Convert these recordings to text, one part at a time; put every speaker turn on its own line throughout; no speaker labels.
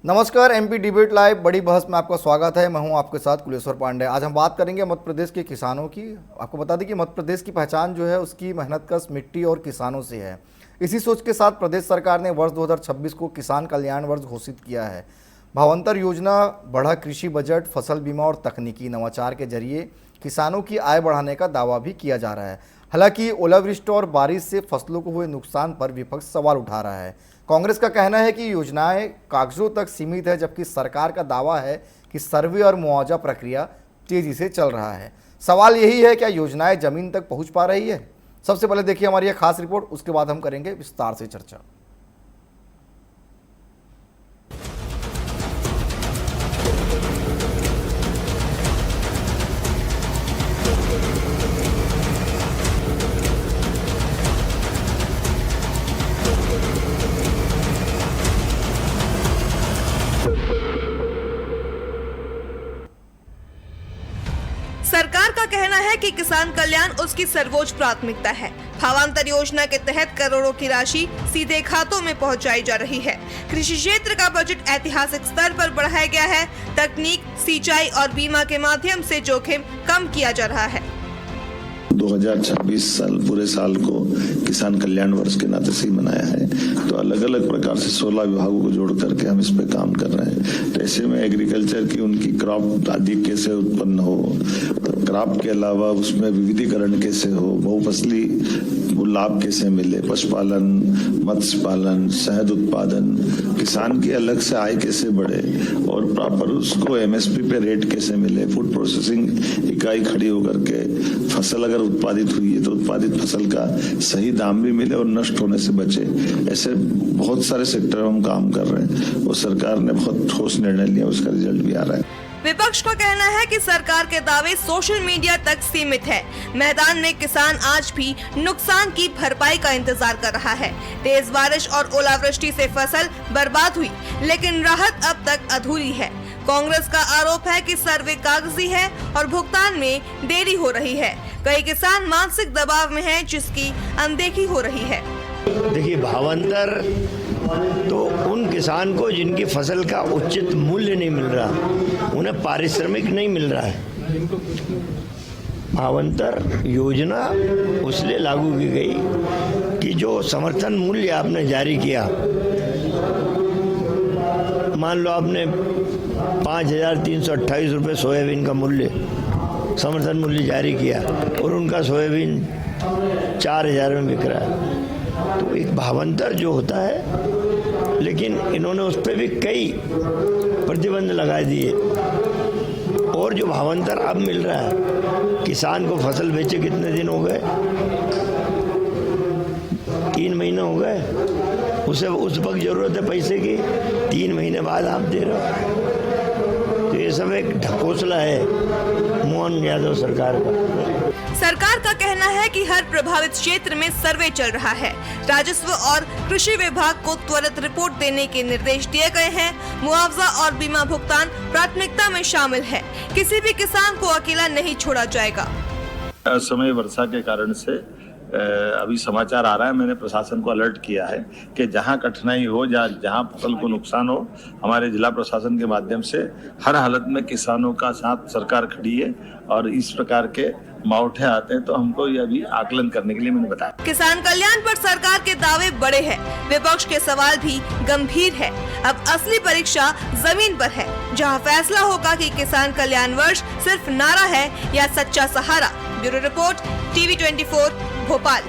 नमस्कार, MP debate live बड़ी बहस में आपका स्वागत है। मैं हूं आपके साथ कुलेश्वर पांडे। आज हम बात करेंगे मध्य प्रदेश के किसानों की। आपको बता दें कि मध्य प्रदेश की पहचान जो है उसकी मेहनतकश मिट्टी और किसानों से है। इसी सोच के साथ प्रदेश सरकार ने वर्ष 2026 को किसान कल्याण वर्ष घोषित किया है। भावांतर योजना, बढ़ा कृषि बजट, फसल बीमा और तकनीकी नवाचार के जरिए किसानों की आय बढ़ाने का दावा भी किया जा रहा है। हालांकि ओलावृष्टि और बारिश से फसलों को हुए नुकसान पर विपक्ष सवाल उठा रहा है। कांग्रेस का कहना है कि योजनाएं कागजों तक सीमित है, जबकि सरकार का दावा है कि सर्वे और मुआवजा प्रक्रिया तेजी से चल रहा है। सवाल यही है, क्या योजनाएं जमीन तक पहुंच पा रही है? सबसे पहले देखिए हमारी यह खास रिपोर्ट, उसके बाद हम करेंगे विस्तार से चर्चा।
सरकार का कहना है कि किसान कल्याण उसकी सर्वोच्च प्राथमिकता है। भावांतर योजना के तहत करोड़ों की राशि सीधे खातों में पहुंचाई जा रही है। कृषि क्षेत्र का बजट ऐतिहासिक स्तर पर बढ़ाया गया है। तकनीक, सिंचाई और बीमा के माध्यम से जोखिम कम किया जा रहा है।
2026 साल पूरे साल को किसान कल्याण वर्ष के नाते से ही मनाया है। तो अलग अलग प्रकार से 16 विभागों को जोड़ करके हम इस पे काम कर रहे हैं। तो ऐसे में एग्रीकल्चर की उनकी क्रॉप आदि कैसे उत्पन्न हो, क्रॉप के अलावा उसमें विविधीकरण कैसे हो, बहुफसली लाभ कैसे मिले, पशुपालन, मत्स्य पालन, शहद उत्पादन, किसान की अलग से आय कैसे बढ़े और प्रॉपर उसको एमएसपी पे रेट कैसे मिले, फूड प्रोसेसिंग इकाई खड़ी होकर के फसल अगर उत्पादित हुई है तो उत्पादित फसल का सही दाम भी मिले और नष्ट होने से बचे। ऐसे बहुत सारे सेक्टर हम काम कर रहे हैं और सरकार ने बहुत ठोस निर्णय लिया, उसका रिजल्ट भी आ रहा है।
विपक्ष का कहना है कि सरकार के दावे सोशल मीडिया तक सीमित है। मैदान में किसान आज भी नुकसान की भरपाई का इंतजार कर रहा है। तेज बारिश और ओलावृष्टि से फसल बर्बाद हुई, लेकिन राहत अब तक अधूरी है। कांग्रेस का आरोप है कि सर्वे कागजी है और भुगतान में देरी हो रही है। कई किसान मानसिक दबाव में हैं, जिसकी अनदेखी हो रही है।
देखिए, भावांतर तो उन किसान को जिनकी फसल का उचित मूल्य नहीं मिल रहा, उन्हें पारिश्रमिक नहीं मिल रहा है। भावांतर योजना उसलिए लागू की गई कि जो समर्थन मूल्य आपने जारी किया, मान लो आपने 5,328 रुपये सोयाबीन का मूल्य, समर्थन मूल्य जारी किया और उनका सोयाबीन 4,000 में बिक रहा है, तो एक भावांतर जो होता है। लेकिन इन्होंने उस पर भी कई प्रतिबंध लगा दिए और जो भावांतर अब मिल रहा है, किसान को फसल बेचे कितने दिन हो गए? 3 महीने हो गए। उसे उस वक्त जरूरत है पैसे की, 3 महीने बाद आप दे रहे हो। तो ये सब एक ढकोसला है मोहन यादव सरकार का।
सरकार का कहना है कि हर प्रभावित क्षेत्र में सर्वे चल रहा है। राजस्व और कृषि विभाग को त्वरित रिपोर्ट देने के निर्देश दिए गए हैं। मुआवजा और बीमा भुगतान प्राथमिकता में शामिल है। किसी भी किसान को अकेला नहीं छोड़ा जाएगा।
असमय वर्षा के कारण से अभी समाचार आ रहा है, मैंने प्रशासन को अलर्ट किया है कि जहां कठिनाई हो, जहां फसल को नुकसान हो, हमारे जिला प्रशासन के माध्यम से हर हालत में किसानों का साथ सरकार खड़ी है। और इस प्रकार के मावठे आते हैं तो हमको यह भी आकलन करने के लिए मैंने बताया।
किसान कल्याण पर सरकार के दावे बड़े हैं, विपक्ष के सवाल भी गंभीर है। अब असली परीक्षा जमीन पर है, जहां फैसला होगा कि किसान कल्याण वर्ष सिर्फ नारा है या सच्चा सहारा। Bureau report, TV 24 Bhopal.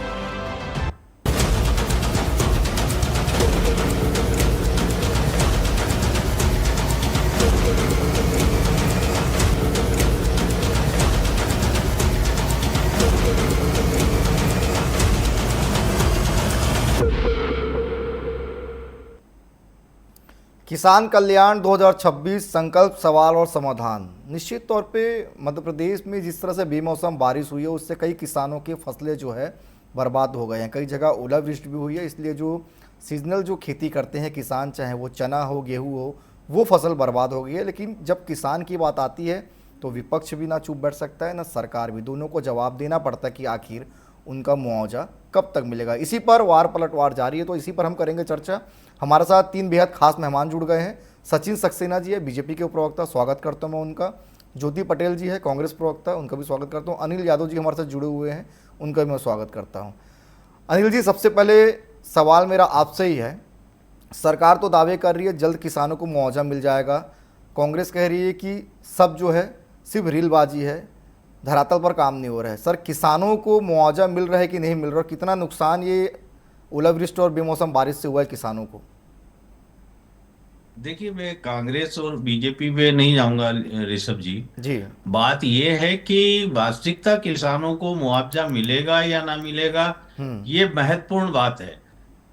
किसान कल्याण 2026 संकल्प, सवाल और समाधान। निश्चित तौर पे मध्य प्रदेश में जिस तरह से बेमौसम बारिश हुई है, उससे कई किसानों की फसलें जो है बर्बाद हो गए हैं। कई जगह ओलावृष्टि भी हुई है, इसलिए जो सीजनल जो खेती करते हैं किसान, चाहे वो चना हो, गेहूँ हो, वो फसल बर्बाद हो गई है। लेकिन जब किसान की बात आती है तो विपक्ष भी ना चुप बैठ सकता है, ना सरकार भी। दोनों को जवाब देना पड़ता है कि आखिर उनका मुआवजा कब तक मिलेगा। इसी पर वार पलटवार जारी है, तो इसी पर हम करेंगे चर्चा। हमारे साथ 3 बेहद खास मेहमान जुड़ गए हैं। सचिन सक्सेना जी है बीजेपी के प्रवक्ता, स्वागत करता हूँ मैं उनका। ज्योति पटेल जी है कांग्रेस प्रवक्ता, उनका भी स्वागत करता हूँ। अनिल यादव जी हमारे साथ जुड़े हुए हैं, उनका भी मैं स्वागत करता हूँ। अनिल जी, सबसे पहले सवाल मेरा आपसे ही है, सरकार तो दावे कर रही है जल्द किसानों को मुआवजा मिल जाएगा, कांग्रेस कह रही है कि सब जो है सिर्फ रीलबाजी है, धरातल पर काम नहीं हो रहा है। सर, किसानों को मुआवजा मिल रहा है कि नहीं मिल रहा, कितना नुकसान ये ओलावृष्टि और बेमौसम बारिश से हुआ है किसानों को?
देखिए, मैं कांग्रेस और बीजेपी पे नहीं जाऊंगा ऋषभ जी।
जी।
बात यह है कि वास्तविकता किसानों को मुआवजा मिलेगा या ना मिलेगा, ये महत्वपूर्ण बात है।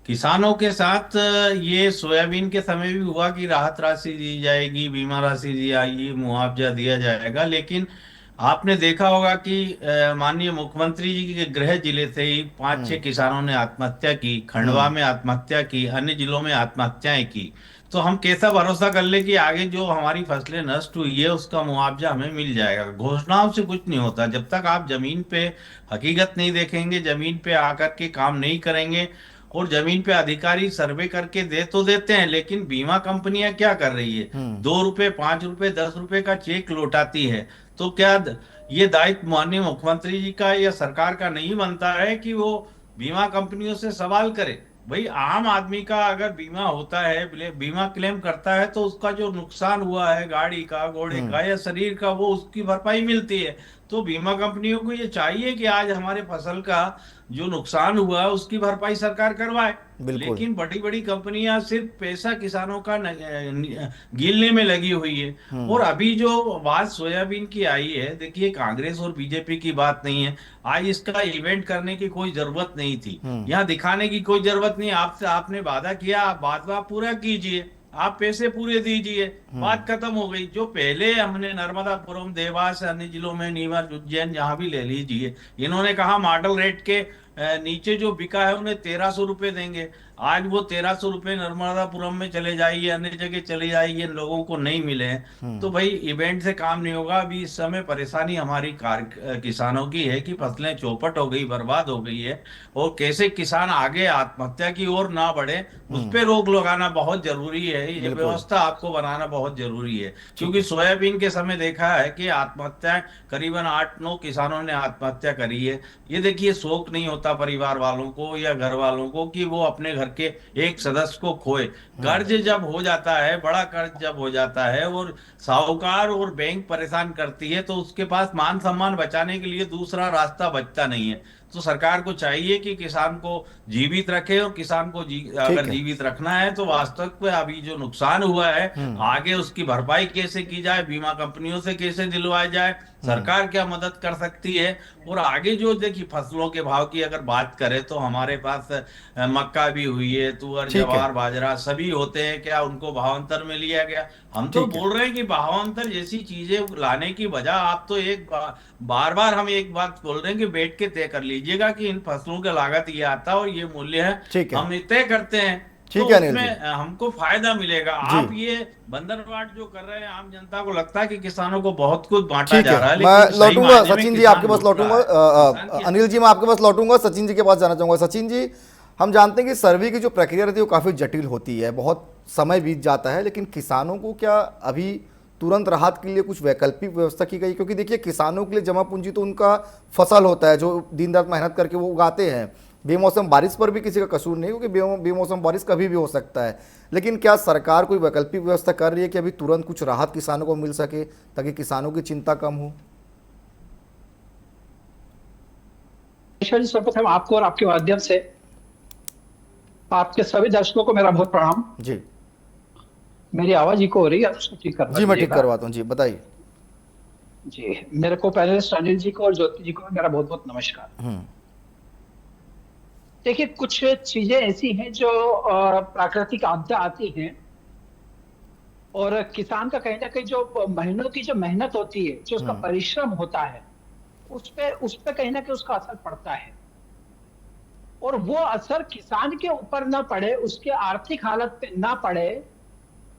किसानों के साथ ये सोयाबीन के समय भी हुआ कि राहत राशि दी जाएगी, बीमा राशि दी जाएगी, मुआवजा दिया जाएगा, लेकिन आपने देखा होगा कि माननीय मुख्यमंत्री जी के गृह जिले से ही 5-6 किसानों ने आत्महत्या की, खंडवा में आत्महत्या की, अन्य जिलों में आत्महत्याएं की। तो हम कैसा भरोसा कर ले कि आगे जो हमारी फसलें नष्ट हुई है उसका मुआवजा हमें मिल जाएगा? घोषणाओं से कुछ नहीं होता। जब तक आप जमीन पे हकीकत नहीं देखेंगे, जमीन पे आकर के काम नहीं करेंगे, और जमीन पे अधिकारी सर्वे करके दे तो देते हैं, लेकिन बीमा कंपनियां क्या कर रही है, 2 रुपए, 5 रुपए, 10 रुपए का चेक लौटाती है। तो क्या ये दायित्व माननीय मुख्यमंत्री जी का या सरकार का नहीं बनता है कि वो बीमा कंपनियों से सवाल करे? भाई, आम आदमी का अगर बीमा होता है, बीमा क्लेम करता है, तो उसका जो नुकसान हुआ है गाड़ी का, घोड़े का या शरीर का, वो उसकी भरपाई मिलती है। तो बीमा कंपनियों को ये चाहिए कि आज हमारे फसल का जो नुकसान हुआ है उसकी भरपाई सरकार करवाए। लेकिन बड़ी बड़ी कंपनियां सिर्फ पैसा किसानों का गिनने में लगी हुई है। और अभी जो बात सोयाबीन की आई है, देखिए, कांग्रेस और बीजेपी की बात नहीं है। आज इसका इवेंट करने की कोई जरूरत नहीं थी, यहाँ दिखाने की कोई जरूरत नहीं। आपसे आपने वादा किया, आप वादा पूरा कीजिए, आप पैसे पूरे दीजिए, बात खत्म हो गई। जो पहले हमने नर्मदापुरम, देवास, अन्य जिलों में, नीमच, उज्जैन, जहां भी ले लीजिए, इन्होंने कहा मॉडल रेट के नीचे जो बिका है उन्हें 1300 रुपए देंगे। आज वो 1300 रुपए नर्मदापुरम में चले जाइए, अन्य जगह चले जाइए, लोगों को नहीं मिले हैं। तो भाई, इवेंट से काम नहीं होगा। अभी इस समय परेशानी हमारी किसानों की है कि फसलें चौपट हो गई, बर्बाद हो गई है, और कैसे किसान आगे आत्महत्या की ओर ना बढ़े, उस पर रोक लगाना बहुत जरूरी है। ये व्यवस्था आपको बनाना बहुत जरूरी है, क्योंकि सोयाबीन के समय देखा है कि आत्महत्या करीबन 8-9 किसानों ने आत्महत्या करी है। ये देखिए, शोक नहीं होता परिवार वालों को या घर वालों को कि वो अपने घर के एक सदस्य को खोए। कर्ज जब हो जाता है, बड़ा कर्ज जब हो जाता है और साहूकार और बैंक परेशान करती है, तो उसके पास मान सम्मान बचाने के लिए दूसरा रास्ता बचता नहीं है। तो सरकार को चाहिए कि किसान को जीवित रखे, और किसान को अगर जीवित रखना है तो वास्तव में अभी जो नुकसान हुआ है, आगे उसकी भरपाई कैसे की जाए, बीमा कंपनियों से कैसे दिलवाया जाए, सरकार क्या मदद कर सकती है। और आगे जो देखिए फसलों के भाव की अगर बात करें तो हमारे पास मक्का भी हुई है, तुअर, जवार, बाजरा सभी होते हैं। क्या उनको भावांतर में लिया गया? हम तो बोल रहे हैं कि भावांतर जैसी चीजें लाने की बजाय आप तो बार बार हम एक बात बोल रहे हैं कि बैठ के तय कर लीजिएगा कि इन फसलों का लागत ये आता है और ये मूल्य है, हम तय करते हैं, तो उसमें हमको फायदा मिलेगा। आप ये बंदरवाट जो कर रहे हैं, आम जनता को लगता है कि किसानों को बहुत कुछ बांटा जा रहा है।
मैं लौटूंगा सचिन जी आपके पास, लौटूंगा अनिल जी, मैं आपके पास लौटूंगा। सचिन जी के पास जाना चाहूंगा। सचिन जी, हम जानते हैं कि सर्वे की जो प्रक्रिया रहती है वो काफ़ी जटिल होती है, बहुत समय बीत जाता है, लेकिन किसानों को क्या अभी तुरंत राहत के लिए कुछ वैकल्पिक व्यवस्था की गई? क्योंकि देखिए, किसानों के लिए जमा पूंजी तो उनका फसल होता है जो दिन रात मेहनत करके वो उगाते हैं। बेमौसम बारिश पर भी किसी का कसूर नहीं, क्योंकि बेमौसम बारिश कभी भी हो सकता है। लेकिन क्या सरकार कोई वैकल्पिक व्यवस्था कर रही है कि अभी तुरंत कुछ राहत किसानों को मिल सके, ताकि किसानों की चिंता कम हो?
सर्वप्रथम आपको और आपके माध्यम से आपके सभी दर्शकों को मेरा बहुत प्रणाम
जी।
मेरी आवाज इको हो रही है? उसको ठीक करवा
जी, मैं ठीक करवाता हूँ जी, बताइए
जी। मेरे को पैनलिस्ट अनिल जी को और ज्योति जी को मेरा बहुत बहुत नमस्कार। देखिए, कुछ चीजें ऐसी हैं जो प्राकृतिक आपदा आती हैं, और किसान का कहीं ना कहीं जो महीनों की जो मेहनत होती है, जो उसका परिश्रम होता है, उस पे कहीं ना कहीं उसका असर पड़ता है। और वो असर किसान के ऊपर ना पड़े, उसके आर्थिक हालत पे ना पड़े,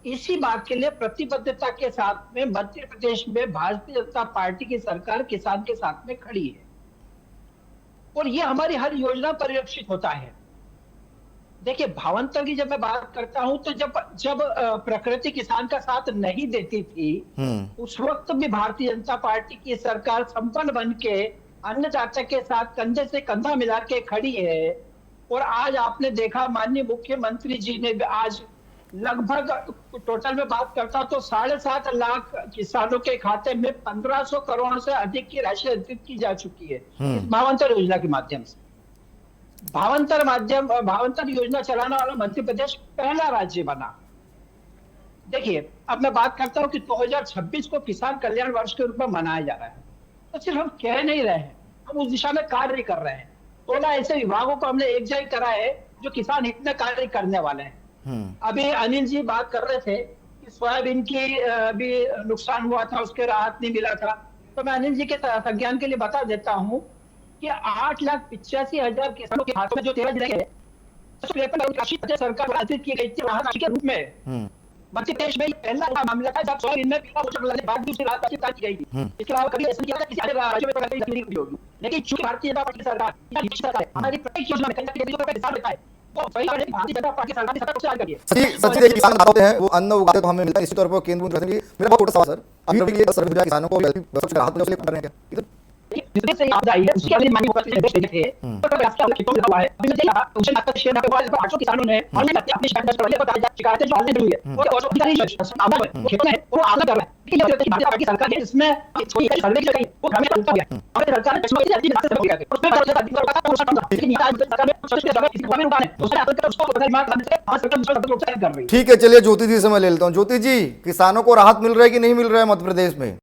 इसी बात के लिए प्रतिबद्धता के साथ में मध्य प्रदेश में भारतीय जनता पार्टी की सरकार किसान के साथ में खड़ी है, और ये हमारी हर योजना परिलक्षित होता है। देखिए, भावांतर की जब मैं बात करता हूं तो जब जब प्रकृति किसान का साथ नहीं देती थी, उस वक्त भी भारतीय जनता पार्टी की सरकार संपन्न बन के अन्नदाता के साथ कंधे से कंधा मिला के खड़ी है। और आज आपने देखा, माननीय मुख्यमंत्री जी ने आज लगभग, टोटल में बात करता तो 7.5 लाख किसानों के खाते में 1500 करोड़ से अधिक की राशि अंतरित की जा चुकी है इस भावांतर योजना के माध्यम से। भावांतर योजना चलाने वाला मध्य प्रदेश पहला राज्य बना। देखिए, अब मैं बात करता हूं कि 2026 को किसान कल्याण वर्ष के रूप में मनाया जा रहा है, तो सिर्फ हम कह नहीं रहे हैं, हम उस दिशा में कार्य कर रहे हैं। 16 ऐसे विभागों को हमने एक जगह करा है जो किसान हित में कार्य करने वाले हैं। अभी अनिल जी बात कर रहे थे कि सोयाबीन की भी नुकसान हुआ था, उसके राहत नहीं मिला था। तो मैं अनिल जी के संज्ञान के लिए बता देता हूं कि 8,85,000 किसानों के हाथों में जो 13 जिले है, 53 करोड़ राशि सरकार अर्जित की गई थी राहत राशि के रूप में। मध्य प्रदेश में पहला मामला था जब सोयाबीन में पीला मोर्चा लगने के बाद दूसरी राहत राशि की गई थी। इसके अलावा कभी ऐसा किया था किसी अन्य राज्य में तकलीफ होगी, लेकिन चूंकि भारतीय जनता पार्टी सरकार हमारी प्रत्येक योजना में कहीं ना कहीं किसान रहता है, तो वही भारतीय जनता पार्टी सरकार ने सबसे आगे
सच्ची देखिए, किसान होते हैं वो अन्न उगाते तो हमें मिलता है, इसी तौर पर केंद्र मेरा बहुत छोटा सवाल सर, अभी ये सर्वे हुआ किसानों को राहत कर रहे हैं क्या?
जिससे आपदा आई है उसके लिए माननीय मुख्यमंत्री थे, तो रास्ता खेतों में हुआ है। अभी मुझे याद उनसे नाता शेयर के बाद 800 किसानों ने ऑनलाइन अपनी शिकायत करवाई है, बताया शिकायतें जो ऑनलाइन हुई है और अधिकारी जो खेतों में वो आगे कर रहे हैं। लेकिन ये भारतीय पार्टी सरकार है, इसमें कोई सर्वे की वो हमें उल्टा गया और सरकार ने चुनाव की अर्जी रास्ते हो गया है, उसमें लेकिन यहाँ सरकार ने सोचते समय किसी को भी उठाने उसने आतंक उसको बदलमान करने से आज सरकार दूसरा तंत्र उपचार कर रही है।
ठीक है, चलिए ज्योति जी से मैं ले लेता हूँ। ज्योति जी, किसानों को राहत मिल रहा है कि नहीं मिल रहा है मध्य प्रदेश में?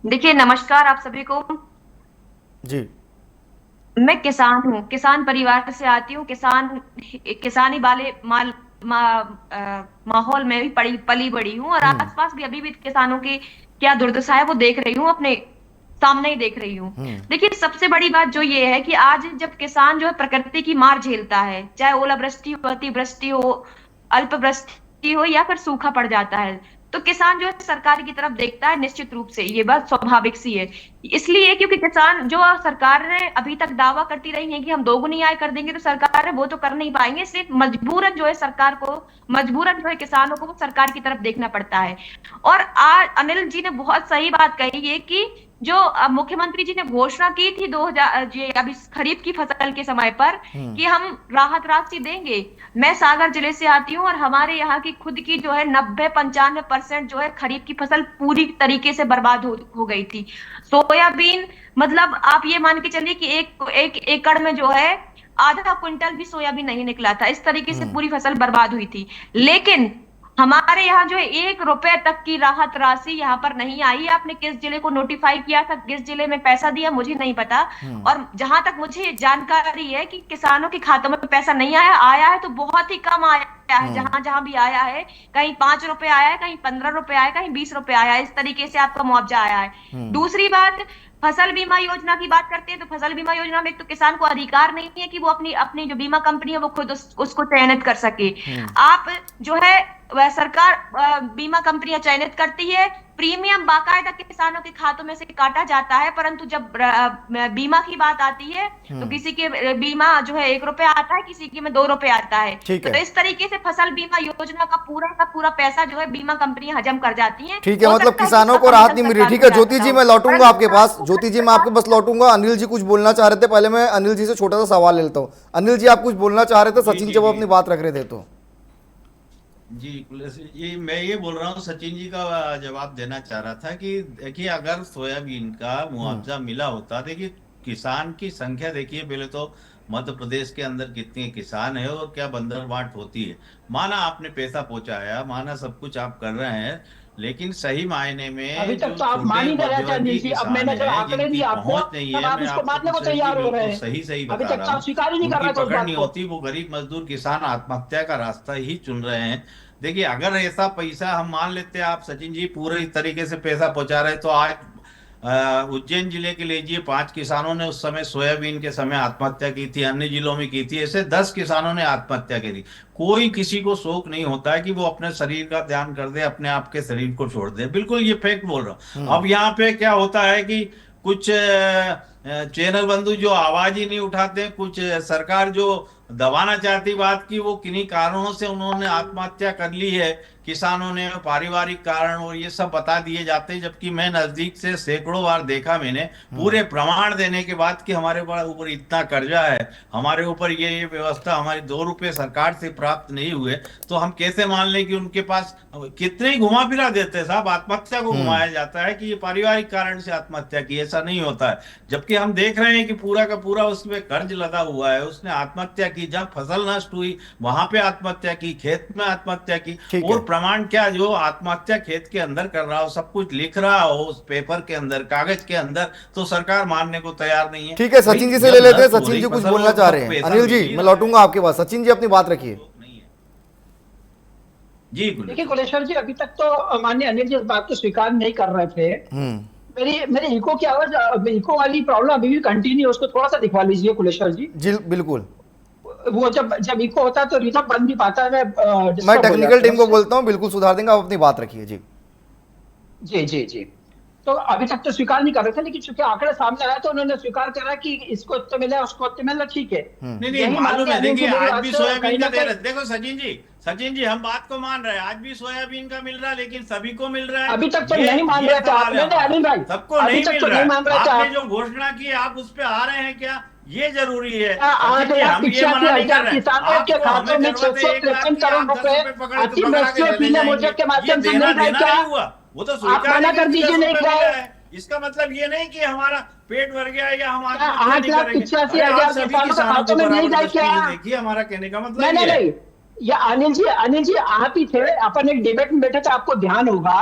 देखिए, नमस्कार आप सभी को।
जी,
मैं किसान हूँ, किसान परिवार से आती हूँ, किसानी वाले माहौल में भी पली बड़ी हूँ और आसपास भी अभी भी किसानों की क्या दुर्दशा है वो देख रही हूँ, अपने सामने ही देख रही हूँ। देखिए, सबसे बड़ी बात जो ये है कि आज जब किसान जो है प्रकृति की मार झेलता है, चाहे ओलावृष्टि हो, अतिवृष्टि हो, अल्पवृष्टि हो या फिर सूखा पड़ जाता है, तो किसान जो है सरकार की तरफ देखता है। निश्चित रूप से ये बात स्वाभाविक सी है, इसलिए क्योंकि किसान जो सरकार ने अभी तक दावा करती रही है कि हम दोगुनी आय कर देंगे, तो सरकार है वो तो कर नहीं पाएंगे, इसलिए मजबूरन जो है सरकार को, मजबूरन जो है किसानों को सरकार की तरफ देखना पड़ता है। और आज अनिल जी ने बहुत सही बात कही है कि जो मुख्यमंत्री जी ने घोषणा की थी 2000 अभी खरीफ की फसल के समय पर कि हम राहत राशि देंगे। मैं सागर जिले से आती हूँ और हमारे यहाँ की खुद की जो है 90-95% जो है खरीफ की फसल पूरी तरीके से बर्बाद हो गई थी। सोयाबीन, मतलब आप ये मान के चलिए कि एक एकड़ में जो है आधा क्विंटल भी सोयाबीन नहीं निकला था। इस तरीके से पूरी फसल बर्बाद हुई थी। लेकिन हमारे यहाँ जो है 1 रुपए तक की राहत राशि यहाँ पर नहीं आई। आपने किस जिले को नोटिफाई किया था, किस जिले में पैसा दिया, मुझे नहीं पता। और जहां तक मुझे जानकारी है कि किसानों के खातों में पैसा नहीं आया है तो बहुत ही कम आया है। जहां जहां भी आया है, कहीं 5 रुपए आया है, कहीं 15 रुपए आया है, कहीं 20 रुपए आया है। इस तरीके से आपका मुआवजा आया है। दूसरी बात, फसल बीमा योजना की बात करते हैं तो फसल बीमा योजना में एक तो किसान को अधिकार नहीं है कि वो अपनी जो बीमा कंपनी है वो खुद उसको चयनित कर सके। आप जो है वह सरकार बीमा कंपनियां चयनित करती है, प्रीमियम बाकायदा किसानों के खातों में से काटा जाता है, परंतु जब बीमा की बात आती है तो किसी के बीमा जो है 1 रुपया आता है, किसी के में 2 रुपए आता है।
ठीक है।
तो इस तरीके से फसल बीमा योजना का पूरा पैसा जो है बीमा कंपनियां हजम कर जाती हैं।
ठीक है, मतलब किसानों को राहत नहीं मिल रही। ठीक है ज्योति जी, मैं लौटूंगा आपके पास। ज्योति जी, मैं आपके पास लौटूंगा। अनिल जी कुछ बोलना चाह रहे थे, पहले मैं अनिल जी से छोटा सा सवाल लेता हूँ। अनिल जी, आप कुछ बोलना चाह रहे थे, सचिन जब अपनी बात रख रहे थे तो।
जी, मैं ये बोल रहा हूँ, सचिन जी का जवाब देना चाह रहा था कि देखिए अगर सोयाबीन का मुआवजा मिला होता, देखिए किसान की संख्या देखिए, पहले तो मध्य प्रदेश के अंदर कितने किसान है और क्या बंदरबाट होती है। माना आपने पैसा पहुंचाया, माना सब कुछ आप कर रहे हैं, लेकिन सही मायने में
अभी तक तो आप मान ही नहीं रहे चंदी जी। अब मैंने जब आंकड़े दिए आपको, तब आप इसको मानने को तैयार हो रहे हैं।
सही
अभी
बता
तक
रहा
तो आप
हूँ,
स्वीकार ही नहीं कर रहे थे उस
पकड़
बात
नहीं
को।
होती, वो गरीब मजदूर किसान आत्महत्या का रास्ता ही चुन रहे हैं। देखिए अगर ऐसा पैसा हम मान लेते हैं, आप सचिन जी पूरे तरीके से पैसा पहुंचा रहे, तो आज उज्जैन जिले के लीजिए 5 किसानों ने उस समय सोयाबीन के समय आत्महत्या की थी, अन्य जिलों में की थी, ऐसे 10 किसानों ने आत्महत्या की थी। कोई किसी को शौक नहीं होता है कि वो अपने शरीर का ध्यान कर दे, अपने आप के शरीर को छोड़ दे। बिल्कुल ये फैक्ट बोल रहा हूँ। अब यहाँ पे क्या होता है कि कुछ चैनल बंधु जो आवाज ही नहीं उठाते, कुछ सरकार जो दबाना चाहती बात की, वो किन्हीं कारणों से उन्होंने आत्महत्या कर ली है, किसानों ने पारिवारिक कारण और ये सब बता दिए जाते हैं। जबकि मैं नजदीक से सैकड़ों बार देखा मैंने, पूरे प्रमाण देने के बाद कि हमारे ऊपर इतना कर्जा है, हमारे ऊपर ये व्यवस्था, हमारे 2 रुपए सरकार से प्राप्त नहीं हुए, तो हम कैसे मान लें कि उनके पास कितने ही घुमा फिरा देते हैं साहब। आत्महत्या को घुमाया जाता है कि ये पारिवारिक कारण से आत्महत्या की, ऐसा नहीं होता है। जबकि हम देख रहे हैं कि पूरा का पूरा उसमें कर्ज लगा हुआ है, उसने आत्महत्या की, जहां फसल नष्ट हुई वहां पे आत्महत्या की, खेत में आत्महत्या की। और प्रमाण क्या, जो आत्महत्या खेत के अंदर कर रहा हो, सब कुछ लिख रहा हो उस पेपर के अंदर, कागज के अंदर, तो सरकार मानने को तैयार नहीं है।
ठीक है, सचिन जी से ले लेते हैं। सचिन जी कुछ बोलना चाह रहे हैं। अनिल जी, मैं लौटूंगा आपके पास। सचिन जी अपनी बात रखिए।
जी
देखिए कुलेश्वर जी, अभी तक तो माननीय अनिल जी इस बात को स्वीकार नहीं कर रहे थे। मेरी इको की आवाज, इको वाली प्रॉब्लम अभी भी कंटिन्यू, उसको थोड़ा सा दिखवा लीजिए कुलेश्वर जी।
जी बिल्कुल।
वो जब इको होता है तो रिदम बन नहीं पाता है।
मैं टेक्निकल टीम को बोलता हूँ, बिल्कुल सुधार देंगे। आप अपनी बात रखिए। जी
जी जी जी। तो अभी तक तो स्वीकार नहीं कर रहे थे, लेकिन चूंकि आंकड़े सामने आया तो उन्होंने स्वीकार करा कि इसको इतना मिला, उसको इतना मिला। ठीक है,
नहीं मालूम है। देखिए आज भी सोयाबीन का दे रहे, देखो सचिन जी हम बात को मान रहे हैं, आज भी सोयाबीन का मिल रहा है, लेकिन सभी को मिल रहा है।
अभी तक तो नहीं मान रहे थे आप, अनिल भाई,
सबको नहीं मिल रहा है। आपने जो घोषणा की, आप उस पे आ रहे हैं क्या, ये जरूरी है।
8,85,000 किसानों के खातों में 653 करोड़ रुपए अतिवृष्टि पीले मोर्चे के माध्यम से नहीं गए क्या?
वो तो
आप मना कर दीजिए, नहीं गए।
इसका मतलब ये नहीं कि हमारा पेट भर गया या हम
8,85,000 किसानों के खातों में नहीं गए क्या?
देखिए हमारा कहने का मतलब
नहीं, या अनिल जी आप ही थे, अपन एक डिबेट में बैठे थे, आपको ध्यान होगा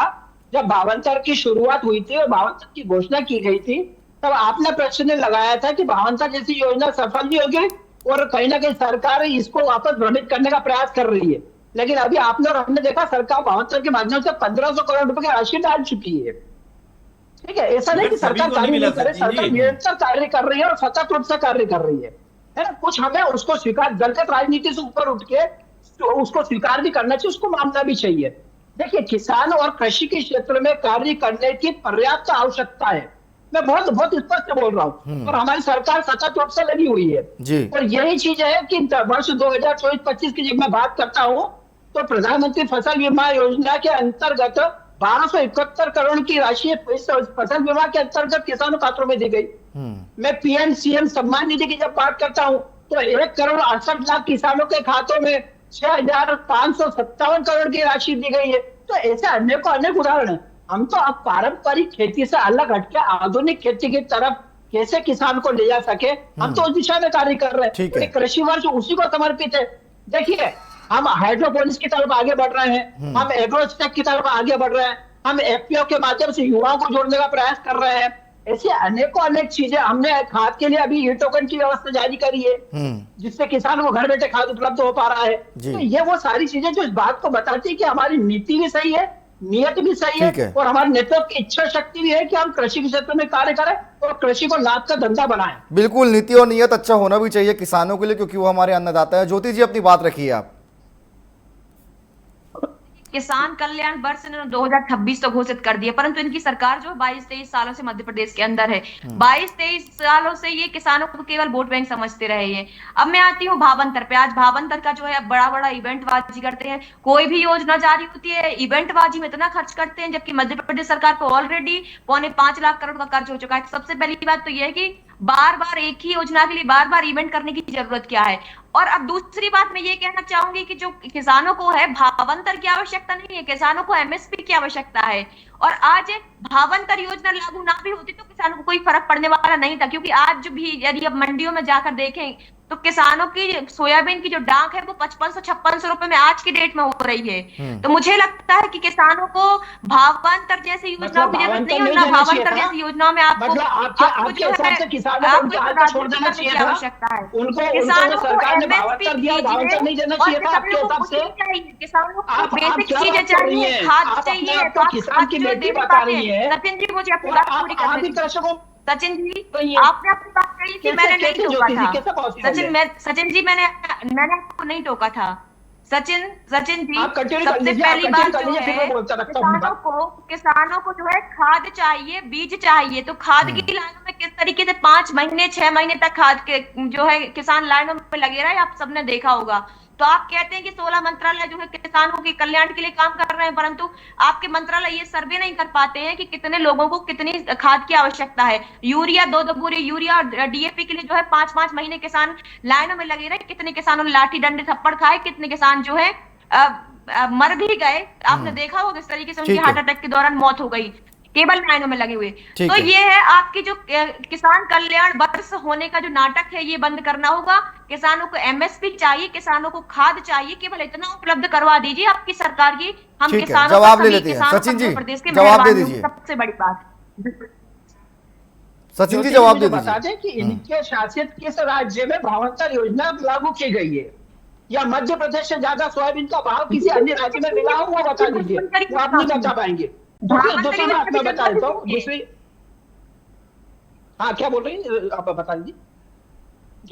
जब भावांतर की शुरुआत हुई थी और भावांतर की घोषणा की गई थी, तब आपने प्रश्न लगाया था कि भावांतर जैसी योजना सफल भी होगी और कहीं ना कहीं सरकार इसको वापस भ्रमित करने का प्रयास कर रही है। लेकिन अभी आपने और हमने देखा, सरकार भावांतर के माध्यम से 1,500 करोड़ रुपए की राशि डाल चुकी है। ठीक है, ऐसा नहीं कि सरकार कार्य नहीं करे, सरकार निरंतर कार्य कर रही है और सतत रूप से कार्य कर रही है ना। कुछ हमें उसको स्वीकार, दलगत राजनीति से ऊपर उठ के उसको स्वीकार भी करना चाहिए, उसको मानना भी चाहिए। देखिए, किसान और कृषि के क्षेत्र में कार्य करने की पर्याप्त आवश्यकता है, मैं बहुत स्पष्ट बोल रहा हूँ, और हमारी सरकार सतत रूप से लगी हुई है जी। और यही चीज है कि वर्ष 2024-25 की जब मैं बात करता हूँ, तो प्रधानमंत्री फसल बीमा योजना के अंतर्गत 1271 करोड़ की राशि फसल बीमा के अंतर्गत किसानों खातों में दी गई। मैं पीएम सीएम सम्मान निधि की जब बात करता हूँ, तो 1,68,00,000 किसानों के खातों में 6,557 करोड़ की राशि दी गई है। तो ऐसे अनेक उदाहरण है। हम तो अब पारंपरिक खेती से अलग हटके आधुनिक खेती की तरफ कैसे किसान को ले जा सके, हम तो उस दिशा में कार्य कर रहे हैं। कृषि वर्ष उसी को समर्पित है। देखिए, हम हाइड्रोपोनिक्स की तरफ आगे बढ़ रहे हैं, हम एग्रोस्टेक की तरफ आगे बढ़ रहे हैं, हम एफपीओ के माध्यम से युवाओं को जोड़ने का प्रयास कर रहे हैं। ऐसी अनेक चीजें, हमने खाद के लिए अभी ई टोकन की व्यवस्था जारी करी है, जिससे किसानों को घर बैठे खाद उपलब्ध हो पा रहा है। तो ये वो सारी चीजें जो इस बात को बताती है कि हमारी नीति भी सही है, नियत भी सही है, और हमारे नेतृत्व की इच्छा शक्ति भी है कि हम कृषि के क्षेत्र में कार्य करें और कृषि को लाभ का धंधा बनाएं।
बिल्कुल, नीति और नियत अच्छा होना भी चाहिए किसानों के लिए, क्योंकि वो हमारे अन्नदाता है। ज्योति जी अपनी बात रखिए आप।
किसान कल्याण वर्ष 2026 तो घोषित कर दिया, परंतु इनकी सरकार जो 22-23 सालों से मध्य प्रदेश के अंदर है, 22-23 सालों से ये किसानों को केवल वोट बैंक समझते रहे हैं। अब मैं आती हूँ भावंतर पे। आज भावंतर का जो है बड़ा बड़ा इवेंट बाजी करते हैं, कोई भी योजना जारी होती है इवेंट बाजी में इतना खर्च करते हैं, जबकि मध्य प्रदेश सरकार को ऑलरेडी 5.25 लाख करोड़ का कर्ज हो चुका है। सबसे पहली बात तो यह है कि बार बार एक ही योजना के लिए बार बार इवेंट करने की जरूरत क्या है। और अब दूसरी बात मैं ये कहना चाहूंगी कि जो किसानों को है भावांतर की आवश्यकता नहीं है, किसानों को एमएसपी की आवश्यकता है। और आज भावांतर योजना लागू ना भी होती तो किसानों को कोई फर्क पड़ने वाला नहीं था, क्योंकि आज भी यदि अब मंडियों में जाकर देखें तो किसानों की सोयाबीन की जो डाक है वो 5500-5600 रुपए में आज की डेट में हो रही है। तो मुझे लगता है कि किसानों को भावांतर जैसी योजनाओं की जरूरत नहीं है, भावांतर जैसी योजनाओं में आपको
आपके हिसाब से किसानों को उनके हाथ छोड़ देना चाहिए था,
आवश्यकता है।
उनको
किसानों को
सरकार ने
एमएसपी
भावांतर दिया, भावांतर नहीं देना चाहिए था आपके हिसाब से।
किसानों को
आप
बेसिक
क्या
चीजें
बात कर रही
चाहिए,
हैं?
खाद
आप अपने
चाहिए,
आप को किसान की बेटी बता रही हैं।
सचिन जी मुझे पूरा पूरी
आप ही कृषकों
सचिन जी
तो ये
आपने अपनी बात कही कि मैंने नहीं टोका था। सचिन जी मैंने आपको नहीं टोका था। सचिन जी सबसे पहली बात जो है किसानों को जो है खाद चाहिए, बीज चाहिए। तो खाद की लाइनों में किस तरीके से 5 महीने 6 महीने तक खाद के जो है किसान लाइनों में लगे रहे, आप सबने देखा होगा। तो आप कहते हैं कि 16 मंत्रालय जो है किसानों के कल्याण के लिए काम कर रहे हैं, परंतु आपके मंत्रालय ये सर्वे नहीं कर पाते हैं कि कितने लोगों को कितनी खाद की आवश्यकता है। यूरिया 2 बोरी यूरिया और डीएपी के लिए जो है 5-5 महीने किसान लाइनों में लगे रहे। कितने किसानों ने लाठी डंडे थप्पड़ खाए, कितने किसान जो है मर भी गए। आपने देखा होगा किस तरीके से उनकी हार्ट अटैक के दौरान मौत हो गई, केवल लाइनों में लगे हुए। तो ये है आपकी जो किसान कल्याण वर्ष होने का जो नाटक है, ये बंद करना होगा। किसानों को एमएसपी चाहिए, किसानों को खाद चाहिए, केवल इतना उपलब्ध करवा दीजिए आपकी सरकार की। हम किसानों
जवाब ले लेते हैं। सचिन जी जवाब दे दीजिए,
सबसे बड़ी बात।
सचिन जी जवाब दे
बता दें कि इनके शासित किस राज्य में भावांतर योजना लागू की गई है, या मध्य प्रदेश से ज्यादा सोयाबीन का भाव किसी अन्य राज्य में मिला हो, वो बता दीजिए। वो आप नहीं बता पाएंगे। दूसरी बात मैं बता देता हूँ। दूसरी हाँ क्या बोल रही आप बता दीजिए।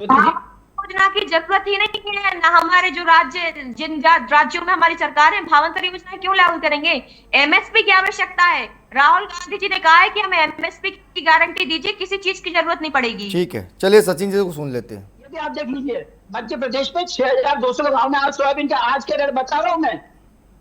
योजना की जरूरत ही नहीं है ना। हमारे जो राज्य जिन राज्यों में हमारी सरकार है भावांतर योजना क्यों लागू करेंगे? एमएसपी की आवश्यकता है। राहुल गांधी जी ने कहा है कि हमें एमएसपी की गारंटी दीजिए, किसी चीज की जरूरत नहीं पड़ेगी।
ठीक है, चलिए सचिन जी को सुन लेते हैं।
यदि आप देख लीजिए मध्य प्रदेश में 6200 के भाव में आज सोयाबीन का आज के रेट बता रहा हूँ मैं,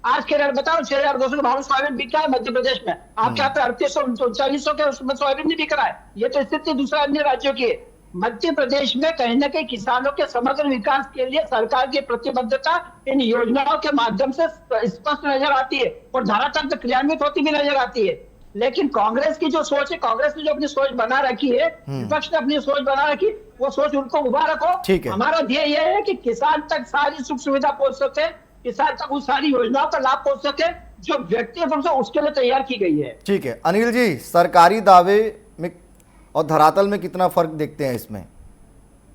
आज के रेट बताओ 6200 के भाव में सोयाबीन बिक रहा है मध्य प्रदेश में। आपके यहाँ पे 3800-3900 के उसमें सोयाबीन नहीं बिक रहा है। ये तो स्थिति दूसरा अन्य राज्यों की है। मध्य प्रदेश में कहीं ना कहीं किसानों के समग्र विकास के लिए सरकार की प्रतिबद्धता इन योजनाओं के माध्यम से स्पष्ट नजर आती है और धरातल क्रियान्वित होती भी नजर आती है। लेकिन कांग्रेस की जो सोच है, कांग्रेस ने जो अपनी सोच बना रखी है, विपक्ष ने अपनी सोच बना रखी, वो सोच उनको उभा रखो। हमारा ध्येय यह है कि किसान तक सारी सुख सुविधा पहुंच सके, किसान तक उस सारी योजनाओं का लाभ पहुंच सके जो व्यक्तिगत रूप से उसके लिए तैयार की गई है।
ठीक है अनिल जी, सरकारी दावे में और धरातल में कितना फर्क देखते हैं इसमें?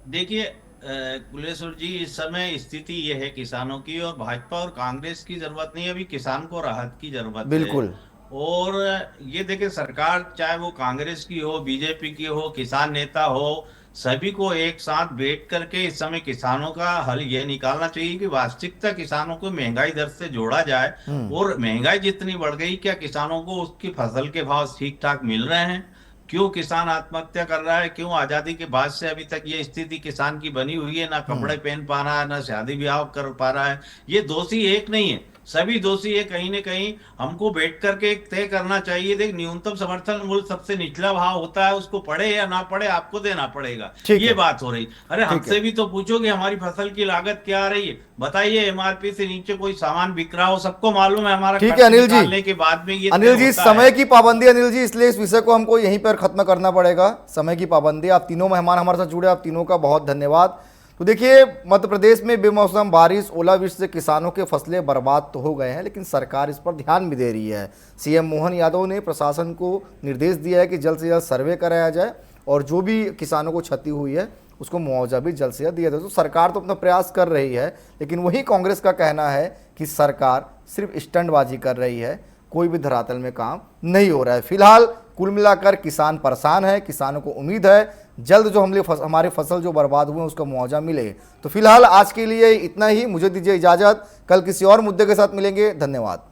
देखिए कुलेश्वर जी, इस समय स्थिति ये है किसानों की, और भाजपा और कांग्रेस की जरूरत नहीं है, अभी किसान को राहत की जरूरत है।
बिल्कुल।
और ये देखिए सरकार चाहे वो कांग्रेस की हो, बीजेपी की हो, किसान नेता हो, सभी को एक साथ बैठ करके इस समय किसानों का हल ये निकालना चाहिए कि वास्तविकता किसानों को महंगाई दर से जोड़ा जाए। और महंगाई जितनी बढ़ गई, क्या किसानों को उसकी फसल के भाव ठीक ठाक मिल रहे हैं? क्यों किसान आत्महत्या कर रहा है? क्यों आजादी के बाद से अभी तक ये स्थिति किसान की बनी हुई है? ना कपड़े पहन पा रहा है, ना शादी ब्याह कर पा रहा है। ये दोषी एक नहीं है, सभी दोषी है। कहीं न कहीं हमको बैठ करके एक तय करना चाहिए। देख, न्यूनतम समर्थन मूल्य सबसे निचला भाव होता है, उसको पड़े या ना पड़े आपको देना पड़ेगा। ये बात हो रही। अरे हमसे भी तो पूछो कि हमारी फसल की लागत क्या आ रही है, बताइए। एमआरपी से नीचे कोई सामान बिक रहा हो, सबको मालूम है हमारा।
ठीक है अनिल जी,
के बाद में ये
अनिल जी समय की पाबंदी, अनिल जी इसलिए इस विषय को हमको यहीं पर खत्म करना पड़ेगा। समय की पाबंदी। आप तीनों मेहमान हमारे साथ जुड़े, आप तीनों का बहुत धन्यवाद। तो देखिए, मध्य प्रदेश में बेमौसम बारिश, ओलावृष्टि से किसानों के फसलें बर्बाद तो हो गए हैं, लेकिन सरकार इस पर ध्यान भी दे रही है। सीएम मोहन यादव ने प्रशासन को निर्देश दिया है कि जल्द से जल्द सर्वे कराया जाए और जो भी किसानों को क्षति हुई है उसको मुआवजा भी जल्द से जल्द दिया जाए। तो सरकार तो अपना प्रयास कर रही है, लेकिन वही कांग्रेस का कहना है कि सरकार सिर्फ स्टंटबाजी कर रही है, कोई भी धरातल में काम नहीं हो रहा है। फिलहाल कुल मिलाकर किसान परेशान है। किसानों को उम्मीद है जल्द जो हमारे फसल जो बर्बाद हुए हैं उसका मुआवजा मिले। तो फिलहाल आज के लिए इतना ही, मुझे दीजिए इजाज़त। कल किसी और मुद्दे के साथ मिलेंगे। धन्यवाद।